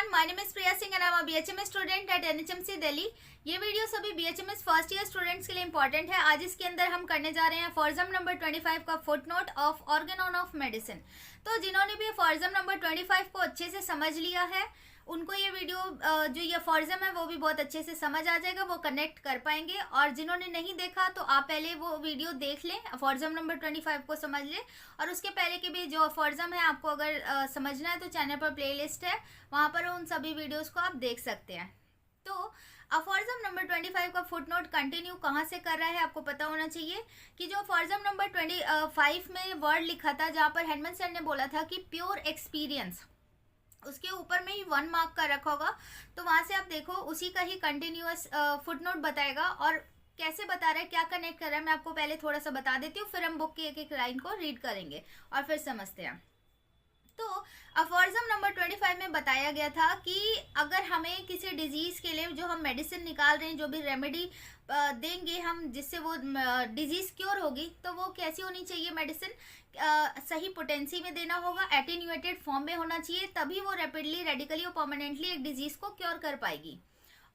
everyone, my name is Priya Singh and I'm a BHMS student at NHMC Delhi। ये video सभी BHMS first year students के लिए important है। आज इसके अंदर हम करने जा रहे हैं फॉर्जम नंबर 25 का फुटनोट ऑफ ऑर्गेनोन ऑफ मेडिसिन। तो जिन्होंने भी फॉर्जम नंबर 25 को अच्छे से समझ लिया है उनको ये वीडियो जो ये फॉर्जम है वो भी बहुत अच्छे से समझ आ जाएगा, वो कनेक्ट कर पाएंगे। और जिन्होंने नहीं देखा तो आप पहले वो वीडियो देख लें, फॉर्जम नंबर 25 को समझ लें। और उसके पहले के भी जो फॉर्जम है आपको अगर समझना है तो चैनल पर प्लेलिस्ट है, वहाँ पर उन सभी वीडियोस को आप देख सकते हैं। तो फॉर्जम नंबर 25 का फुटनोट कंटिन्यू कहाँ से कर रहा है आपको पता होना चाहिए कि जो फॉर्जम नंबर 25 में वर्ड लिखा था जहाँ पर हेडमैन सर ने बोला था कि प्योर एक्सपीरियंस, उसके ऊपर में ही 1 मार्क का रखा होगा। तो वहां से आप देखो उसी का ही कंटिन्यूअस फुटनोट बताएगा और कैसे बता रहा है, क्या कनेक्ट कर रहा है, मैं आपको पहले थोड़ा सा बता देती हूँ, फिर हम बुक की एक एक लाइन को रीड करेंगे और फिर समझते हैं। तो अफॉर्जम नंबर 25 में बताया गया था कि अगर हमें किसी डिजीज के लिए जो हम मेडिसिन निकाल रहे हैं, जो भी रेमेडी देंगे हम जिससे वो डिजीज क्योर होगी, तो वो कैसी होनी चाहिए मेडिसिन, सही पोटेंसी में देना होगा, एटेन्यूएटेड फॉर्म में होना चाहिए, तभी वो रैपिडली रेडिकली और परमानेंटली एक डिजीज को क्योर कर पाएगी।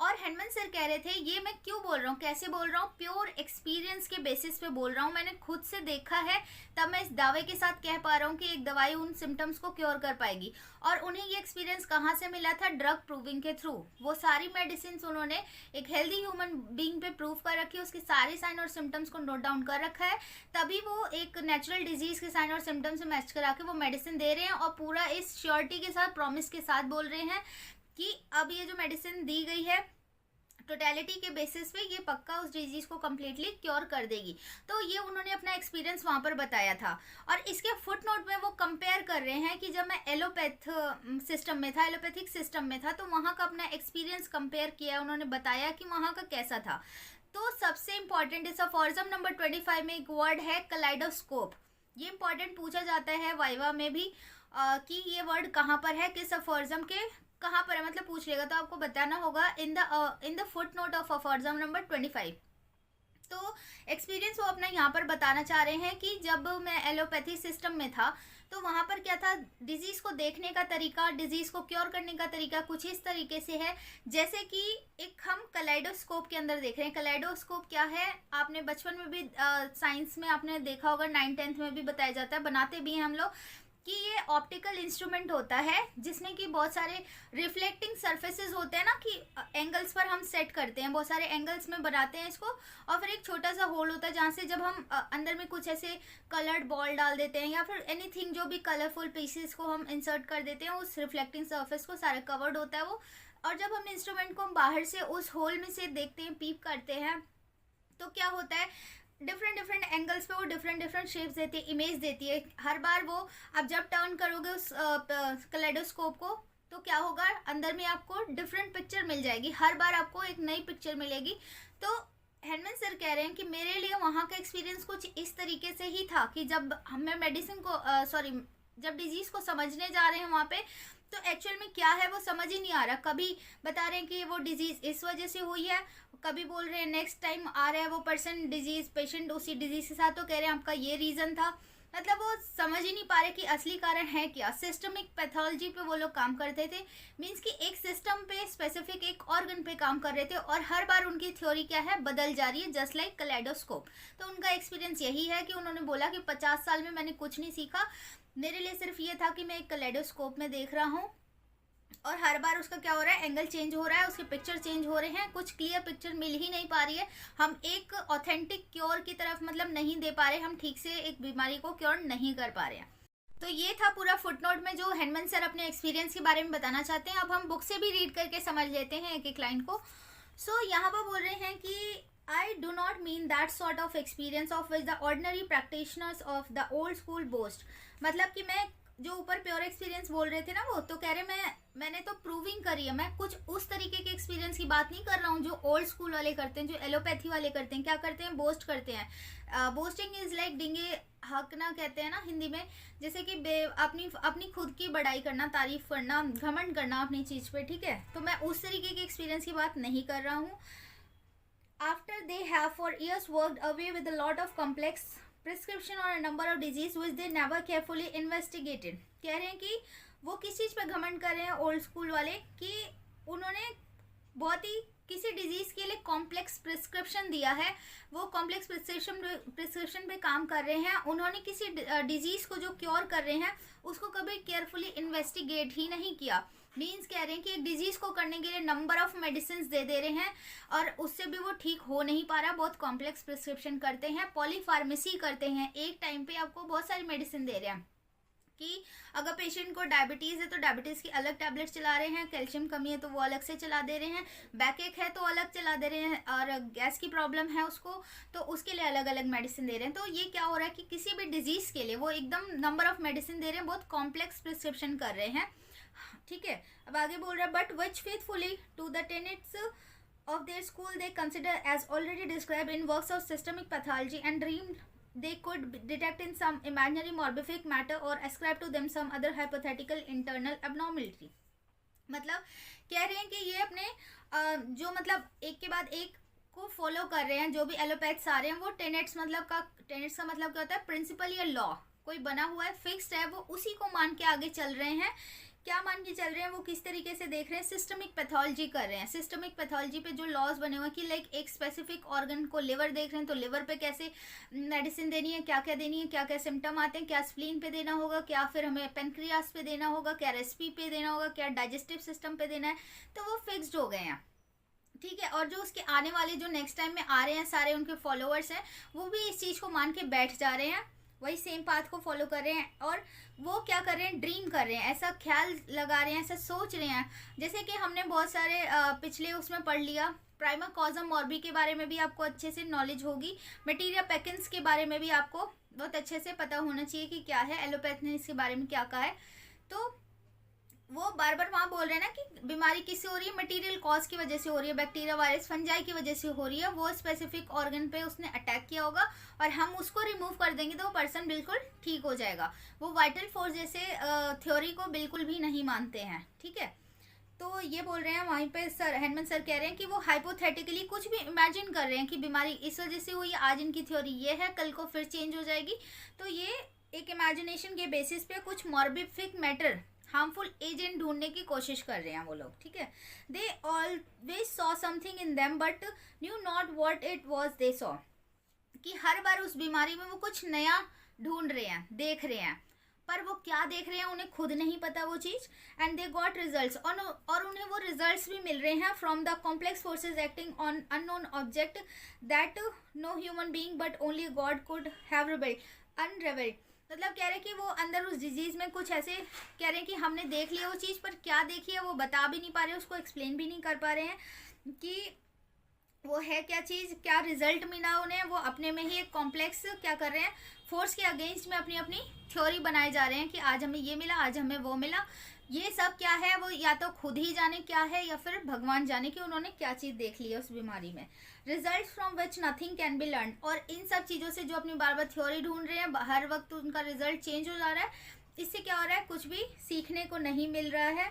और हेडमैन सर कह रहे थे ये मैं क्यों बोल रहा हूँ, कैसे बोल रहा हूँ, प्योर एक्सपीरियंस के बेसिस पे बोल रहा हूँ, मैंने खुद से देखा है तब मैं इस दावे के साथ कह पा रहा हूँ कि एक दवाई उन सिम्टम्स को क्योर कर पाएगी। और उन्हें ये एक्सपीरियंस कहाँ से मिला था, ड्रग प्रूविंग के थ्रू। वो सारी मेडिसिन उन्होंने एक हेल्दी ह्यूमन बीइंग पे प्रूव कर रखी है, उसके सारे साइन और सिम्टम्स को नोट डाउन कर रखा है, तभी वो एक नेचुरल डिजीज के साइन और सिम्टम्स से मैच करा के वो मेडिसिन दे रहे हैं और पूरा इस श्योरिटी के साथ, प्रॉमिस के साथ बोल रहे हैं कि अब ये जो मेडिसिन दी गई है टोटलिटी के बेसिस पे ये पक्का उस डिजीज को कम्प्लीटली क्योर कर देगी। तो ये उन्होंने अपना एक्सपीरियंस वहां पर बताया था। और इसके फुटनोट में वो कंपेयर कर रहे हैं कि जब मैं एलोपैथिक सिस्टम में था तो वहां का अपना एक्सपीरियंस कंपेयर किया, उन्होंने बताया कि वहां का कैसा था। तो सबसे इंपॉर्टेंट इस फॉर्जम नंबर 25 में एक वर्ड है कलाइडोस्कोप। ये इंपॉर्टेंट पूछा जाता है वाइवा में भी कि ये वर्ड कहाँ पर है, किस फॉर्जम के कहाँ पर है, मतलब पूछ लेगा तो आपको बताना होगा in the footnote of aphorism number 25। तो एक्सपीरियंस वो अपना यहाँ पर बताना चाह रहे हैं कि जब मैं एलोपैथी सिस्टम में था तो वहाँ पर क्या था, डिजीज को देखने का तरीका, डिजीज को क्योर करने का तरीका कुछ इस तरीके से है जैसे कि एक हम कलाइडोस्कोप के अंदर देख रहे हैं। कलाइडोस्कोप क्या है, आपने बचपन में भी साइंस में आपने देखा होगा, 9th-10th में भी बताया जाता है, बनाते भी हैं हम लोग, कि ये ऑप्टिकल इंस्ट्रूमेंट होता है जिसमें कि बहुत सारे रिफ्लेक्टिंग सरफेसेस होते हैं ना, कि एंगल्स पर हम सेट करते हैं, बहुत सारे एंगल्स में बनाते हैं इसको, और फिर एक छोटा सा होल होता है जहाँ से जब हम अंदर में कुछ ऐसे कलर्ड बॉल डाल देते हैं या फिर एनीथिंग जो भी कलरफुल पीसेस को हम इंसर्ट कर देते हैं, उस रिफ्लेक्टिंग सरफेस को सारा कवर्ड होता है वो। और जब हम इंस्ट्रूमेंट को हम बाहर से उस होल में से देखते हैं, पीप करते हैं, तो क्या होता है, डिफरेंट एंगल्स पे वो डिफरेंट शेप्स देती है, इमेज देती है। हर बार वो आप जब टर्न करोगे उस कलेडोस्कोप को तो क्या होगा, अंदर में आपको डिफरेंट पिक्चर मिल जाएगी, हर बार आपको एक नई पिक्चर मिलेगी। तो हेडमैन सर कह रहे हैं कि मेरे लिए वहाँ का एक्सपीरियंस कुछ इस तरीके से ही था कि जब हमें मेडिसिन को जब डिजीज को समझने जा रहे हैं वहाँ पे, तो एक्चुअल में क्या है वो समझ ही नहीं आ रहा। कभी बता रहे हैं कि वो डिजीज इस वजह से हुई है, कभी बोल रहे हैं नेक्स्ट टाइम आ रहा है वो पेशेंट उसी डिजीज के साथ, तो कह रहे हैं आपका ये रीजन था। मतलब वो समझ ही नहीं पा रहे कि असली कारण है क्या। सिस्टमिक पैथोलॉजी पे वो लोग काम करते थे, मीन्स कि एक सिस्टम पे स्पेसिफिक एक ऑर्गन पे काम कर रहे थे और हर बार उनकी थ्योरी क्या है, बदल जा रही है, जस्ट लाइक कलेडोस्कोप। तो उनका एक्सपीरियंस यही है कि उन्होंने बोला कि 50 साल में मैंने कुछ नहीं सीखा, मेरे लिए सिर्फ ये था कि मैं एक कलेडोस्कोप में देख रहा हूँ और हर बार उसका क्या हो रहा है, एंगल चेंज हो रहा है, उसके पिक्चर चेंज हो रहे हैं, कुछ क्लियर पिक्चर मिल ही नहीं पा रही है, हम एक ऑथेंटिक क्योर की तरफ मतलब नहीं दे पा रहे, हम ठीक से एक बीमारी को क्योर नहीं कर पा रहे हैं। तो ये था पूरा फुटनोट में जो हेडमैन सर अपने एक्सपीरियंस के बारे में बताना चाहते हैं। अब हम बुक से भी रीड करके समझ लेते हैं एक एक लाइन को। सो यहाँ पर बोल रहे हैं कि I do not mean that sort of experience of which the ordinary practitioners of the old school boast। मतलब कि मैं जो ऊपर प्योर एक्सपीरियंस बोल रहे थे ना वो, तो कह रहे मैंने तो प्रूविंग करी है, मैं कुछ उस तरीके के एक्सपीरियंस की बात नहीं कर रहा हूँ जो ओल्ड स्कूल वाले करते हैं, जो एलोपैथी वाले करते हैं। क्या करते हैं, बोस्ट करते हैं। बोस्टिंग इज लाइक डिंगे हकना कहते हैं ना हिंदी में, जैसे कि अपनी खुद की बड़ाई करना, तारीफ करना, घमंड करना अपनी चीज पे, ठीक है। तो मैं उस तरीके के एक्सपीरियंस की बात नहीं कर रहा हूँ। After they have for years worked away with a lot of complex prescription or a number of disease which they never carefully investigated। कह रहे हैं कि वो किस चीज़ पे घमंड कर रहे हैं ओल्ड स्कूल वाले कि उन्होंने बहुत ही किसी डिजीज़ के लिए कॉम्प्लेक्स प्रिस्क्रिप्शन दिया है, वो कॉम्प्लेक्स प्रिस्क्रिप्शन पे काम कर रहे हैं। उन्होंने किसी डिजीज़ को जो क्योर कर रहे हैं उसको कभी केयरफुली इन्वेस्टिगेट ही नहीं किया। मीन्स कह रहे हैं कि एक डिजीज़ को करने के लिए नंबर ऑफ मेडिसिन दे रहे हैं और उससे भी वो ठीक हो नहीं पा रहा। बहुत कॉम्प्लेक्स प्रिस्क्रिप्शन करते हैं, पॉलीफार्मेसी करते हैं, एक टाइम पे आपको बहुत सारी मेडिसिन दे रहे हैं कि अगर पेशेंट को डायबिटीज़ है तो डायबिटीज़ की अलग टैबलेट चला रहे हैं, कैल्शियम कमी है तो वो अलग से चला दे रहे हैं, बैक एक है तो अलग चला दे रहे हैं, और गैस की प्रॉब्लम है उसको तो उसके लिए अलग अलग मेडिसिन दे रहे हैं। तो ये क्या हो रहा है कि किसी भी डिजीज़ के लिए वो एकदम नंबर ऑफ मेडिसिन दे रहे हैं, बहुत कॉम्प्लेक्स प्रिस्क्रिप्शन कर रहे हैं। ठीक है, अब आगे बोल रहा है but which faithfully to the tenets of their school they consider as already described in works of systemic pathology and dreamed they could detect in some imaginary morbific matter or ascribe to them some other hypothetical internal abnormality। मतलब कह रहे हैं कि ये अपने जो मतलब एक के बाद एक को फॉलो कर रहे हैं, जो भी एलोपैथ्स आ रहे हैं वो टेनेट्स का मतलब क्या होता है, प्रिंसिपल या लॉ कोई बना हुआ है, फिक्स्ड है, वो उसी को मान के आगे चल रहे हैं। क्या मान के चल रहे हैं, वो किस तरीके से देख रहे हैं, सिस्टमिक पैथोलॉजी कर रहे हैं। सिस्टमिक पैथोलॉजी पे जो लॉज बने हुए हैं कि लाइक एक स्पेसिफिक ऑर्गन को लिवर देख रहे हैं तो लिवर पे कैसे मेडिसिन देनी है, क्या क्या देनी है, क्या क्या सिम्टम आते हैं, क्या स्प्लीन पे देना होगा, क्या फिर हमें पेनक्रियास पे देना होगा, क्या रेसिपी पे देना होगा, क्या डाइजेस्टिव सिस्टम पे देना है, तो वो फिक्स्ड हो गए हैं। ठीक है, और जो उसके आने वाले जो नेक्स्ट टाइम में आ रहे हैं सारे उनके फॉलोअर्स हैं वो भी इस चीज़ को मान के बैठ जा रहे हैं, वही सेम पाथ को फॉलो कर रहे हैं। और वो क्या कर रहे हैं, ड्रीम कर रहे हैं, ऐसा ख्याल लगा रहे हैं, ऐसा सोच रहे हैं। जैसे कि हमने बहुत सारे पिछले उसमें पढ़ लिया, प्राइमा कॉजम मॉर्बी के बारे में भी आपको अच्छे से नॉलेज होगी, मटीरिया पेकिन्स के बारे में भी आपको बहुत अच्छे से पता होना चाहिए कि क्या है, एलोपैथ ने इसके बारे में क्या कहा है। तो वो बार बार वहाँ बोल रहे हैं ना कि बीमारी किससे हो रही है, मटेरियल कॉज की वजह से हो रही है, बैक्टीरिया वायरस फंजाई की वजह से हो रही है, वो स्पेसिफिक ऑर्गन पे उसने अटैक किया होगा और हम उसको रिमूव कर देंगे तो वो पर्सन बिल्कुल ठीक हो जाएगा। वो वाइटल फोर्स जैसे थ्योरी को बिल्कुल भी नहीं मानते हैं। ठीक है, तो ये बोल रहे हैं वहीं पे सर हेनमन सर कह रहे हैं कि वो हाइपोथेटिकली कुछ भी इमेजिन कर रहे हैं कि बीमारी इस वजह से हुई, आज इनकी थ्योरी ये है, कल को फिर चेंज हो जाएगी। तो ये एक इमेजिनेशन के बेसिस पे कुछ मॉर्बिफिक मैटर, हार्मफुल एजेंट ढूंढने की कोशिश कर रहे हैं वो लोग। ठीक है, they always saw something in them but new not what it was they saw, कि हर बार उस बीमारी में वो कुछ नया ढूंढ रहे हैं, देख रहे हैं, पर वो क्या देख रहे हैं उन्हें खुद नहीं पता वो चीज़। एंड दे गॉट रिजल्ट्स, और उन्हें वो रिजल्ट्स भी मिल रहे हैं from the complex forces acting on unknown object that no human being but only God could have unravelled. मतलब कह रहे हैं कि वो अंदर उस डिजीज़ में कुछ ऐसे कह रहे हैं कि हमने देख लिया वो चीज़, पर क्या देखी है वो बता भी नहीं पा रहे, उसको एक्सप्लेन भी नहीं कर पा रहे हैं कि वो है क्या चीज़, क्या रिजल्ट मिला उन्हें। वो अपने में ही एक कॉम्प्लेक्स क्या कर रहे हैं, फोर्स के अगेंस्ट में अपनी अपनी थ्योरी बनाए जा रहे हैं कि आज हमें ये मिला, आज हमें वो मिला। ये सब क्या है वो या तो खुद ही जाने क्या है या फिर भगवान जाने कि उन्होंने क्या चीज़ देख ली है उस बीमारी में। Result from which nothing can be learn, और इन सब चीज़ों से जो अपनी बार बार थ्योरी ढूंढ रहे हैं, हर वक्त उनका रिजल्ट चेंज हो जा रहा है। इससे क्या हो रहा है, कुछ भी सीखने को नहीं मिल रहा है।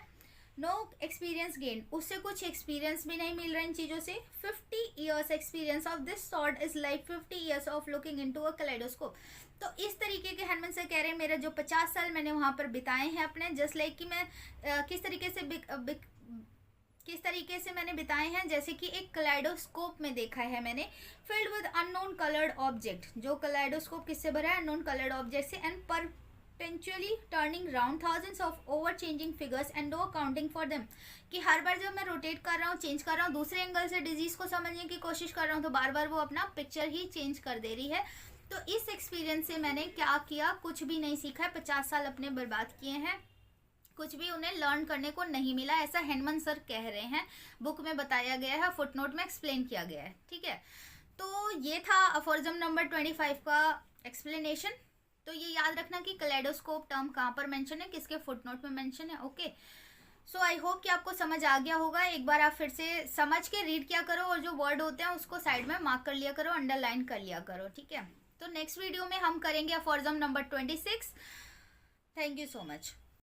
नो एक्सपीरियंस गेन, उससे कुछ एक्सपीरियंस भी नहीं मिल रहा है इन चीज़ों से। 50 years experience of this sort is like 50 years of looking into a kaleidoscope. तो इस तरीके के हनुमान से कह रहे हैं मेरे जो 50 साल मैंने वहाँ पर बिताए हैं अपने, जस्ट लाइक कि मैं किस तरीके से मैंने बिताए हैं, जैसे कि एक कलाइडोस्कोप में देखा है मैंने, filled with unknown coloured object. जो कलाइडोस्कोप किससे भरा है, अननोन कलर्ड ऑब्जेक्ट से, and perpetually turning round thousands of over changing figures and no accounting for them. कि हर बार जब मैं रोटेट कर रहा हूँ, चेंज कर रहा हूँ, दूसरे एंगल से डिजीज को समझने की कोशिश कर रहा हूँ, तो बार बार वो अपना पिक्चर ही चेंज कर दे रही है। तो इस एक्सपीरियंस से मैंने क्या किया, कुछ भी नहीं सीखा है, 50 साल अपने बर्बाद किए हैं, कुछ भी उन्हें लर्न करने को नहीं मिला, ऐसा हेनमन सर कह रहे हैं। बुक में बताया गया है, फुटनोट में एक्सप्लेन किया गया है। ठीक है, तो ये था अफोरिज्म नंबर 25 का एक्सप्लेनेशन। तो ये याद रखना कि कलेडोस्कोप टर्म कहाँ पर मेंशन है, किसके फुटनोट में मेंशन है। ओके, सो आई होप कि आपको समझ आ गया होगा। एक बार आप फिर से समझ के रीड किया करो, और जो वर्ड होते हैं उसको साइड में मार्क कर लिया करो, अंडरलाइन कर लिया करो। ठीक है, तो नेक्स्ट वीडियो में हम करेंगे aphorism number 26। Thank you so much.